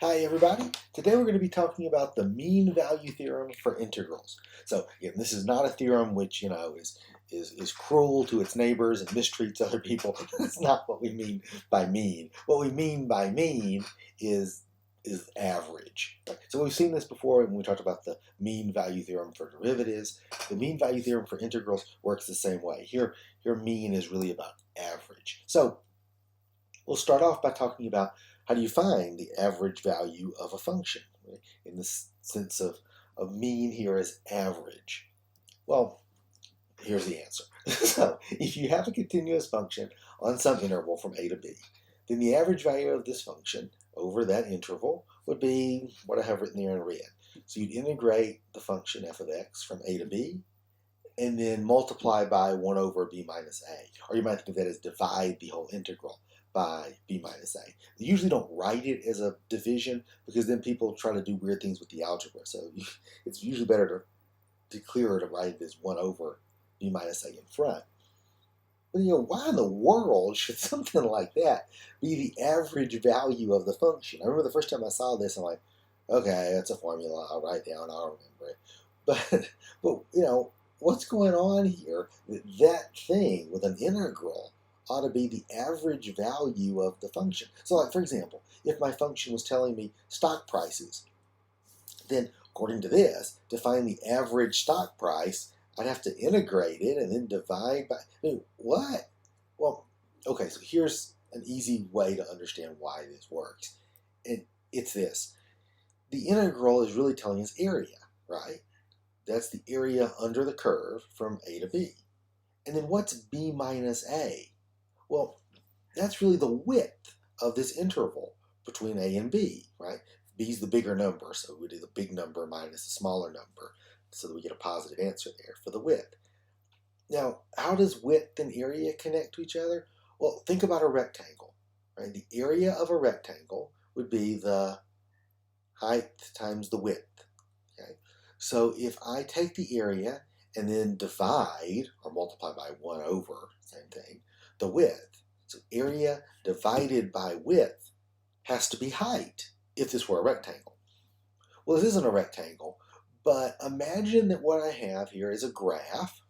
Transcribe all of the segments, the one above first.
Hi everybody. Today we're going to be talking about the mean value theorem for integrals. So again, this is not a theorem which, is cruel to its neighbors and mistreats other people. That's not what we mean by mean. What we mean by mean is average. Right? So we've seen this before when we talked about the mean value theorem for derivatives. The mean value theorem for integrals works the same way. Here mean is really about average. So we'll start off by talking about how do you find the average value of a function, right? In the sense of mean here as average. Well, here's the answer. So if you have a continuous function on some interval from a to b, then the average value of this function over that interval would be what I have written there in red. So you'd integrate the function f of x from a to b, and then multiply by 1 over b minus a. Or you might think of that as divide the whole integral by b minus a. They usually don't write it as a division because then people try to do weird things with the algebra. So it's usually better to clearer to write it as 1 over b minus a in front. But why in the world should something like that be the average value of the function? I remember the first time I saw this, I'm like, okay, that's a formula. I'll write down. I'll remember it. But what's going on here? That thing with an integral ought to be the average value of the function. So, like, for example, if my function was telling me stock prices, then according to this, to find the average stock price, I'd have to integrate it and then divide by, what? Well, okay, so here's an easy way to understand why this works. And it's this. The integral is really telling us area, right? That's the area under the curve from a to b. And then what's b minus a? Well, that's really the width of this interval between a and b, right? B is the bigger number, so we do the big number minus the smaller number so that we get a positive answer there for the width. Now, how does width and area connect to each other? Well, think about a rectangle, right? The area of a rectangle would be the height times the width, okay? So if I take the area and then divide or multiply by 1 over, same thing, the width. So area divided by width has to be height if this were a rectangle. Well, this isn't a rectangle, but imagine that what I have here is a graph,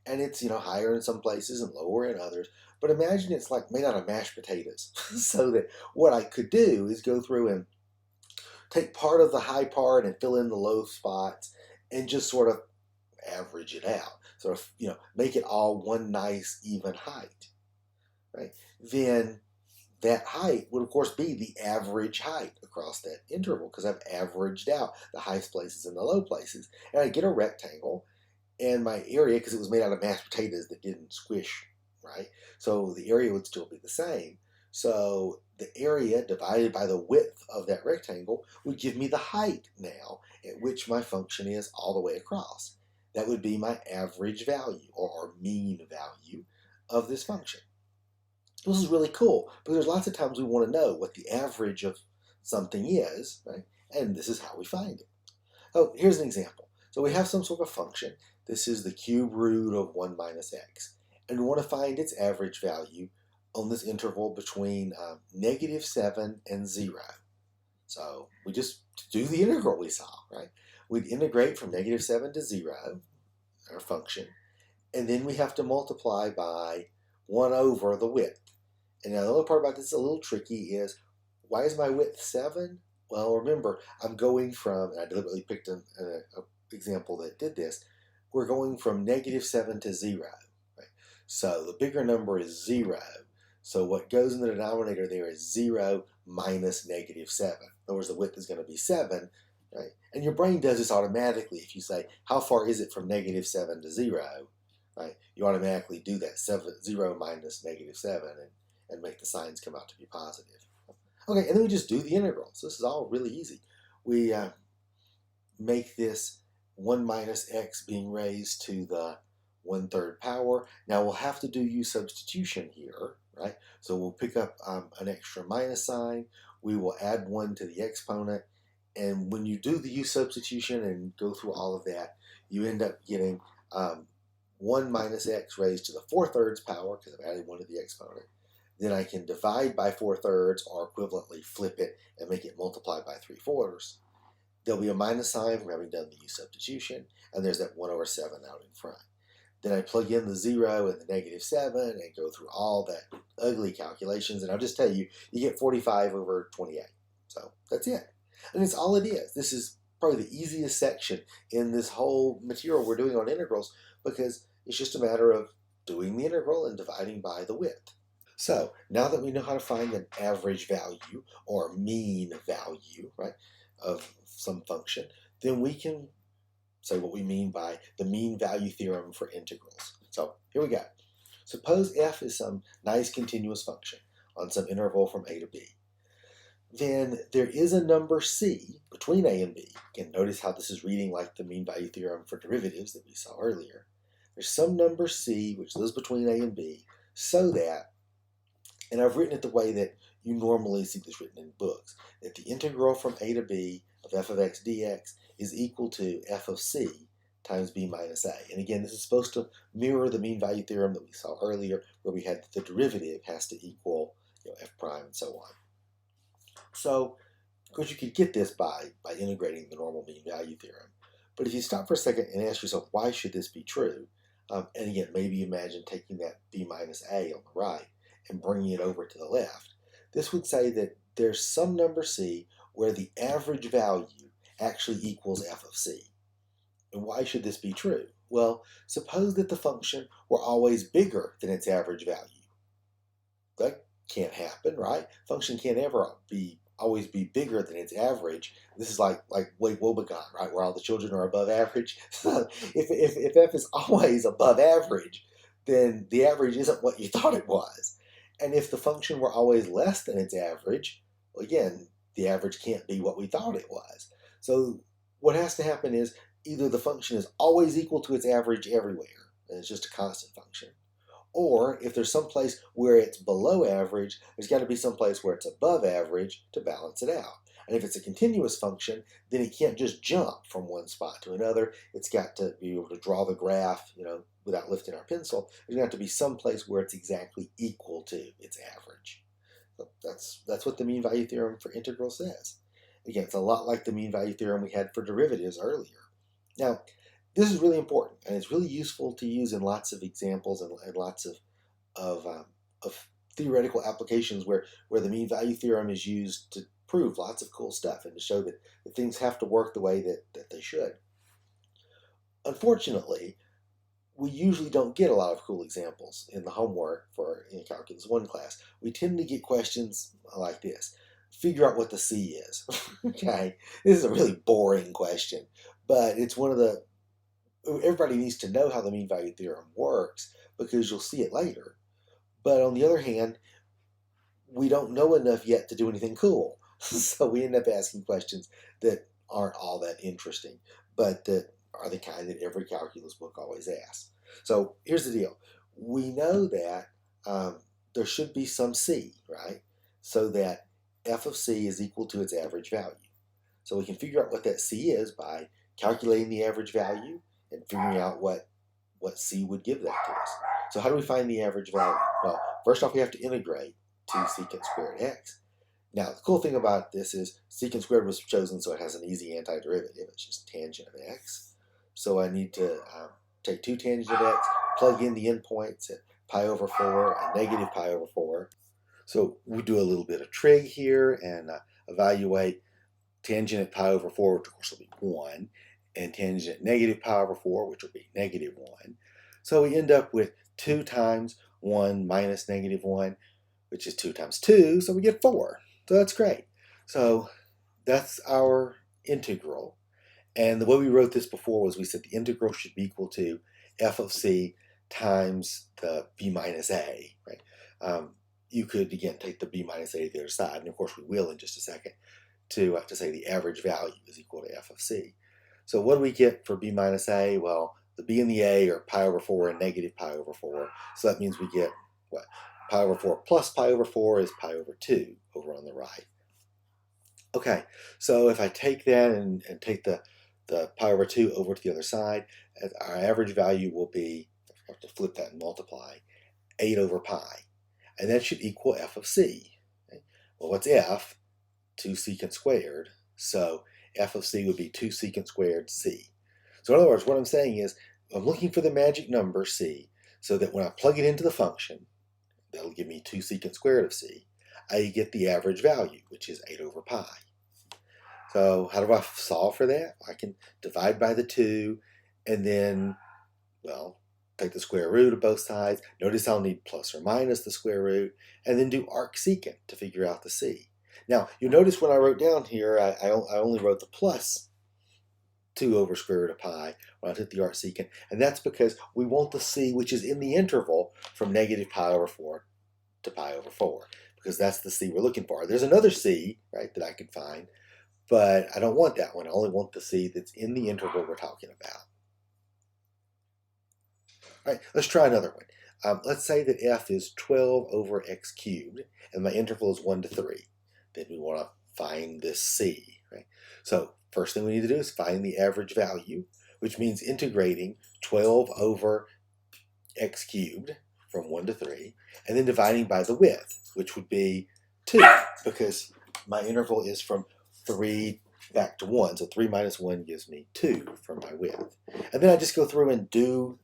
and it's higher in some places and lower in others. But imagine it's like made out of mashed potatoes. So that what I could do is go through and take part of the high part and fill in the low spots and just sort of average it out. Sort of, make it all one nice even height, right? Then that height would, of course, be the average height across that interval because I've averaged out the highest places and the low places. And I get a rectangle, and my area, because it was made out of mashed potatoes that didn't squish, right? So the area would still be the same. So the area divided by the width of that rectangle would give me the height now at which my function is all the way across. That would be my average value or mean value of this function. This is really cool because there's lots of times we want to know what the average of something is, right? And this is how we find it. Oh, here's an example. So we have some sort of function. This is the cube root of 1 minus x. And we want to find its average value on this interval between -7 and 0. So we just do the integral we saw, right? We'd integrate from -7 to 0, our function, and then we have to multiply by 1 over the width. And now the other part about this is a little tricky is, why is my width 7? Well, remember, I'm going from, and I deliberately picked an example that did this, we're going from -7 to 0. Right? So the bigger number is 0. So what goes in the denominator there is 0 minus -7. In other words, the width is going to be 7. Right? And your brain does this automatically. If you say, how far is it from -7 to 0? Right? You automatically do that, 0 minus -7, and make the signs come out to be positive. Okay, and then we just do the integral. So this is all really easy. We make this 1 minus x being raised to the 1/3 power. Now we'll have to do u substitution here, right? So we'll pick up an extra minus sign. We will add 1 to the exponent. And when you do the u substitution and go through all of that, you end up getting 1 minus x raised to the 4/3 power, because I've added 1 to the exponent. Then I can divide by 4/3 or equivalently flip it and make it multiply by 3/4. There'll be a minus sign from having done the u substitution, and there's that 1/7 out in front. Then I plug in the 0 and the -7 and go through all that ugly calculations, and I'll just tell you, you get 45/28. So that's it. And it's all it is. This is probably the easiest section in this whole material we're doing on integrals, because it's just a matter of doing the integral and dividing by the width. So now that we know how to find an average value or mean value, right, of some function, then we can say what we mean by the mean value theorem for integrals. So here we go. Suppose f is some nice continuous function on some interval from a to b. Then there is a number c between a and b. Again, notice how this is reading like the mean value theorem for derivatives that we saw earlier. There's some number c which lives between a and b, so that, and I've written it the way that you normally see this written in books, that the integral from a to b of f of x dx is equal to f of c times b minus a. And again, this is supposed to mirror the mean value theorem that we saw earlier, where we had the derivative has to equal f prime and so on. So, of course, you could get this by integrating the normal mean value theorem. But if you stop for a second and ask yourself, why should this be true? And again, maybe imagine taking that b minus a on the right and bringing it over to the left. This would say that there's some number c where the average value actually equals f of c. And why should this be true? Well, suppose that the function were always bigger than its average value. That can't happen, right? Function can't ever always be bigger than its average. This is like woebegone, right, where all the children are above average. So if f is always above average, then the average isn't what you thought it was. And if the function were always less than its average, well, again, the average can't be what we thought it was. So what has to happen is either the function is always equal to its average everywhere, and it's just a constant function, or if there's some place where it's below average, there's got to be some place where it's above average to balance it out. And if it's a continuous function, then it can't just jump from one spot to another. It's got to be able to draw the graph, without lifting our pencil. There's going to have to be some place where it's exactly equal to its average. So that's what the mean value theorem for integrals says. Again, it's a lot like the mean value theorem we had for derivatives earlier. Now, this is really important, and it's really useful to use in lots of examples and lots of theoretical applications where the mean value theorem is used to prove lots of cool stuff and to show that things have to work the way that they should. Unfortunately, we usually don't get a lot of cool examples in the homework for Calculus 1 class. We tend to get questions like this. Figure out what the C is. Okay, this is a really boring question, but it's one of the, everybody needs to know how the mean value theorem works because you'll see it later. But on the other hand, we don't know enough yet to do anything cool. So we end up asking questions that aren't all that interesting, but that are the kind that every calculus book always asks. So here's the deal. We know that there should be some C, right? So that f of c is equal to its average value. So we can figure out what that c is by calculating the average value and figuring out what c would give that to us. So how do we find the average value? Well, first off, we have to integrate to secant squared x. Now, the cool thing about this is secant squared was chosen so it has an easy antiderivative. It's just tangent of x. So I need to take 2 tangent of x, plug in the endpoints at pi over 4 and negative pi over 4. So we do a little bit of trig here and evaluate tangent at pi over 4, which of course will be 1, and tangent at negative pi over 4, which will be negative 1. So we end up with 2 times 1 minus negative 1, which is 2 times 2, so we get 4. So that's great. So that's our integral. And the way we wrote this before was we said the integral should be equal to f of c times the b minus a, right? You could, again, take the b minus a to the other side, and of course we will in just a second, to say the average value is equal to f of c. So what do we get for b minus a? Well, the b and the a are pi over 4 and negative pi over 4. So that means we get, what? Pi over 4 plus pi over 4 is pi over 2 over on the right. Okay, so if I take that and take the pi over 2 over to the other side, our average value will be, I have to flip that and multiply, 8 over pi. and that should equal f of c. Okay? Well, what's f? 2 secant squared. So f of c would be 2 secant squared c. So in other words, what I'm saying is I'm looking for the magic number c, so that when I plug it into the function, that'll give me 2 secant squared of c, I get the average value, which is 8 over pi. So how do I solve for that? I can divide by the 2, and then, well, take the square root of both sides. Notice I'll need plus or minus the square root, and then do arc secant to figure out the c. Now, you'll notice when I wrote down here, I only wrote the plus 2 over square root of pi when I took the arc secant, and that's because we want the c which is in the interval from negative pi over 4 to pi over 4, because that's the c we're looking for. There's another c, right, that I could find, but I don't want that one. I only want the c that's in the interval we're talking about. All right, let's try another one. Let's say that f is 12 over x cubed, and my interval is 1 to 3. Then we want to find this c, right? So first thing we need to do is find the average value, which means integrating 12 over x cubed from 1 to 3, and then dividing by the width, which would be 2, because my interval is from 3 back to 1, so 3 minus 1 gives me 2 for my width. And then I just go through and do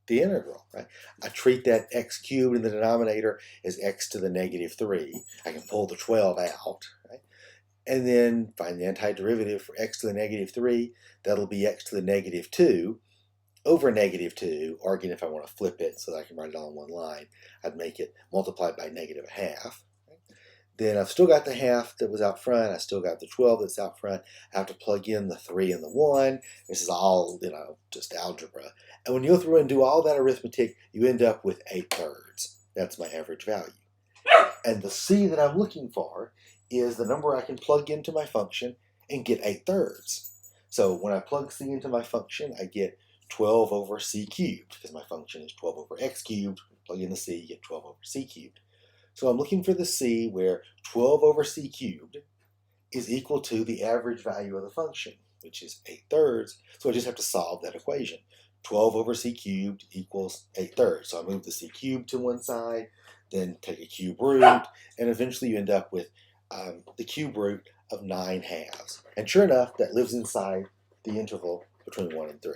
the integral, right? I treat that x cubed in the denominator as x to the negative 3. I can pull the 12 out, right? And then find the antiderivative for x to the negative 3. That'll be x to the negative 2 over negative 2, or again, if I want to flip it so that I can write it all in one line, I'd make it multiplied by negative a half. Then I've still got the half that was out front. I still got the 12 that's out front. I have to plug in the 3 and the 1. This is all, just algebra. And when you go through and do all that arithmetic, you end up with 8/3. That's my average value. And the c that I'm looking for is the number I can plug into my function and get 8/3. So when I plug c into my function, I get 12 over c cubed, because my function is 12 over x cubed. Plug in the c, you get 12 over c cubed. So I'm looking for the c where 12 over c cubed is equal to the average value of the function, which is 8/3. So I just have to solve that equation. 12 over c cubed equals 8/3. So I move the c cubed to one side, then take a cube root, and eventually you end up with the cube root of 9/2. And sure enough, that lives inside the interval between 1 and 3.